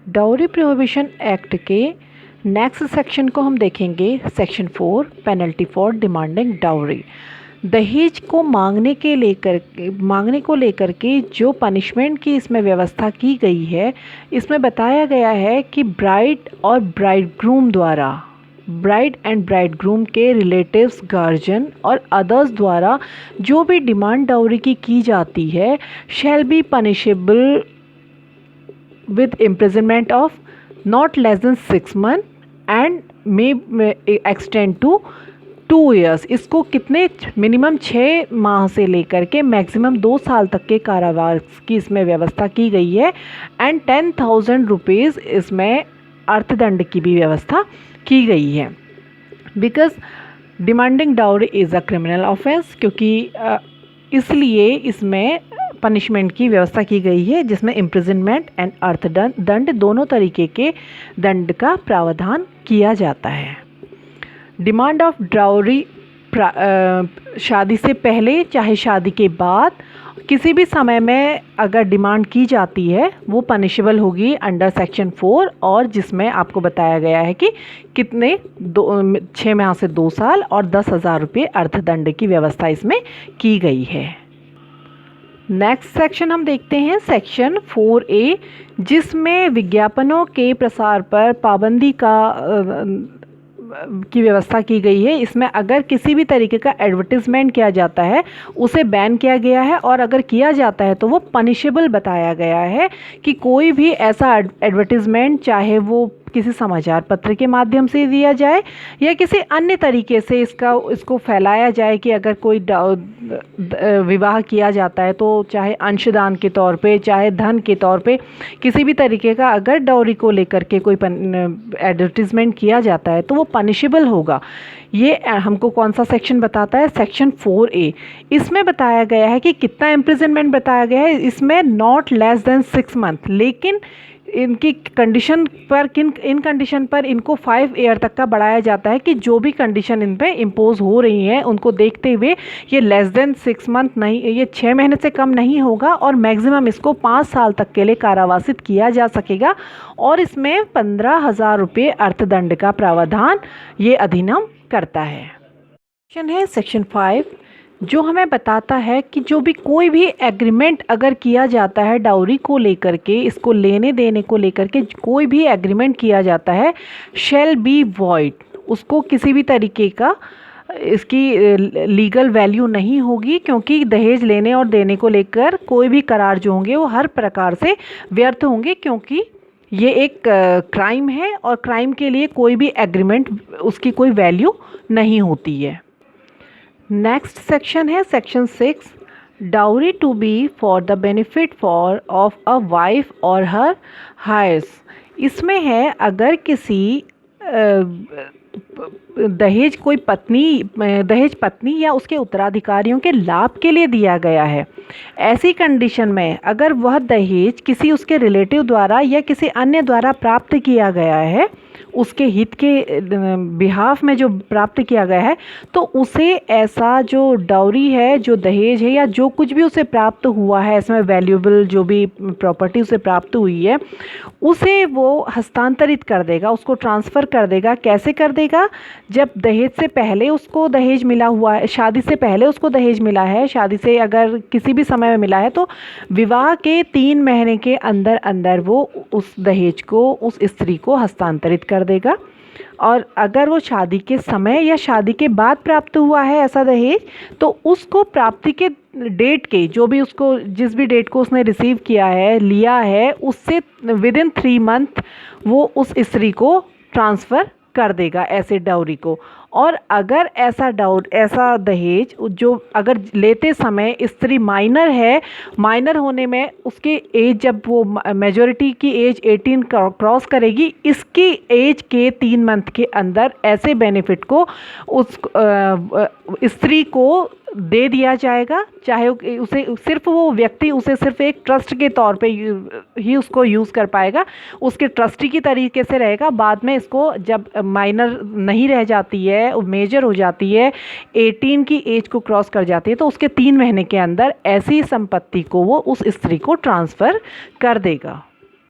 Dowry prohibition act के next section को हम देखेंगे, section 4 penalty for demanding dowry. दहेज को मांगने को लेकर के जो पनिशमेंट की इसमें व्यवस्था की गई है, इसमें बताया गया है कि ब्राइड एंड ब्राइडग्रूम के रिलेटिव्स, गार्जियन और अदर्स द्वारा जो भी डिमांड डाउरी की जाती है shall be punishable with imprisonment of not less than 6 months and may extend to 2 years। इसको कितने मिनिमम 6 माह से लेकर के मैक्सिमम 2 साल तक के कारावास की इसमें व्यवस्था की गई है एंड 10,000 रुपीज़ इसमें अर्थदंड की भी व्यवस्था की गई है। Because demanding dowry is a criminal offence, क्योंकि इसलिए इसमें पनिशमेंट की व्यवस्था की गई है जिसमें इम्प्रिजनमेंट एंड अर्थदंड दोनों तरीके के दंड का प्रावधान किया जाता है। डिमांड ऑफ डाउरी शादी से पहले चाहे शादी के बाद किसी भी समय में अगर डिमांड की जाती है वो पनिशेबल होगी अंडर सेक्शन 4, और जिसमें आपको बताया गया है कि कितने 6 माह से 2 साल और 10,000 रुपये अर्थदंड की व्यवस्था इसमें की गई है। नेक्स्ट सेक्शन हम देखते हैं, सेक्शन 4A, जिसमें विज्ञापनों के प्रसार पर पाबंदी की व्यवस्था की गई है। इसमें अगर किसी भी तरीके का एडवर्टीज़मेंट किया जाता है उसे बैन किया गया है, और अगर किया जाता है तो वो पनिशेबल बताया गया है कि कोई भी ऐसा एडवर्टीज़मेंट, चाहे वो किसी समाचार पत्र के माध्यम से दिया जाए या किसी अन्य तरीके से इसको फैलाया जाए कि अगर कोई विवाह किया जाता है तो चाहे अंशदान के तौर पे, चाहे धन के तौर पे, किसी भी तरीके का अगर डाउरी को लेकर के कोई एडवर्टीज़मेंट किया जाता है तो वो पनिशेबल होगा। ये हमको कौन सा सेक्शन बताता है? Section 4A। इसमें बताया गया है कि कितना इम्प्रिजनमेंट बताया गया है, इसमें नॉट लेस देन 6 मंथ, लेकिन इनकी कंडीशन पर इन कंडीशन पर इनको 5 ईयर तक का बढ़ाया जाता है कि जो भी कंडीशन इन पे इम्पोज हो रही हैं उनको देखते हुए ये लेस देन 6 मंथ नहीं, ये 6 महीने से कम नहीं होगा, और मैक्सिमम इसको 5 साल तक के लिए कारावासित किया जा सकेगा, और इसमें 15,000 रुपये अर्थदंड का प्रावधान ये अधिनियम करता है। सेक्शन 5, जो हमें बताता है कि जो भी कोई भी एग्रीमेंट अगर किया जाता है डाउरी को लेकर के, इसको लेने देने को लेकर के कोई भी एग्रीमेंट किया जाता है, शैल बी वॉइड, उसको किसी भी तरीके का इसकी लीगल वैल्यू नहीं होगी, क्योंकि दहेज लेने और देने को लेकर कोई भी करार जो होंगे वो हर प्रकार से व्यर्थ होंगे, क्योंकि ये एक क्राइम है और क्राइम के लिए कोई भी एग्रीमेंट, उसकी कोई वैल्यू नहीं होती है। नेक्स्ट सेक्शन है section 6, dowry to be for the benefit of a wife और हर हायर्स। इसमें है अगर किसी दहेज पत्नी या उसके उत्तराधिकारियों के लाभ के लिए दिया गया है, ऐसी कंडीशन में अगर वह दहेज किसी उसके रिलेटिव द्वारा या किसी अन्य द्वारा प्राप्त किया गया है, उसके हित के बिहाफ में जो प्राप्त किया गया है, तो उसे ऐसा जो डाउरी है, जो दहेज है, या जो कुछ भी उसे प्राप्त हुआ है, इसमें वैल्यूएबल जो भी प्रॉपर्टी उसे प्राप्त हुई है, उसे वो हस्तांतरित कर देगा, उसको ट्रांसफ़र कर देगा। कैसे कर देगा? जब दहेज से पहले उसको दहेज मिला हुआ है, शादी से पहले उसको दहेज मिला है, शादी से अगर किसी भी समय में मिला है, तो विवाह के 3 महीने के अंदर अंदर वो उस दहेज को उस स्त्री को हस्तांतरित कर देगा। और अगर वो शादी के समय या शादी के बाद प्राप्त हुआ है ऐसा दहेज, तो उसको प्राप्ति के डेट के, जो भी उसको जिस भी डेट को उसने रिसीव किया है, लिया है, उससे विदिन 3 मंथ वो उस स्त्री को ट्रांसफ़र कर देगा ऐसे डाउरी को। और अगर ऐसा दहेज जो अगर लेते समय स्त्री माइनर है, माइनर होने में उसकी एज, जब वो मेजॉरिटी की एज 18 क्रॉस करेगी, इसकी एज के 3 मंथ के अंदर ऐसे बेनिफिट को उस स्त्री को दे दिया जाएगा। चाहे उसे सिर्फ वो व्यक्ति उसे सिर्फ एक ट्रस्ट के तौर पे ही उसको यूज़ कर पाएगा, उसके ट्रस्टी की तरीके से रहेगा। बाद में इसको जब माइनर नहीं रह जाती है, मेजर हो जाती है, 18 की एज को क्रॉस कर जाती है, तो उसके 3 महीने के अंदर ऐसी संपत्ति को वो उस स्त्री को ट्रांसफ़र कर देगा।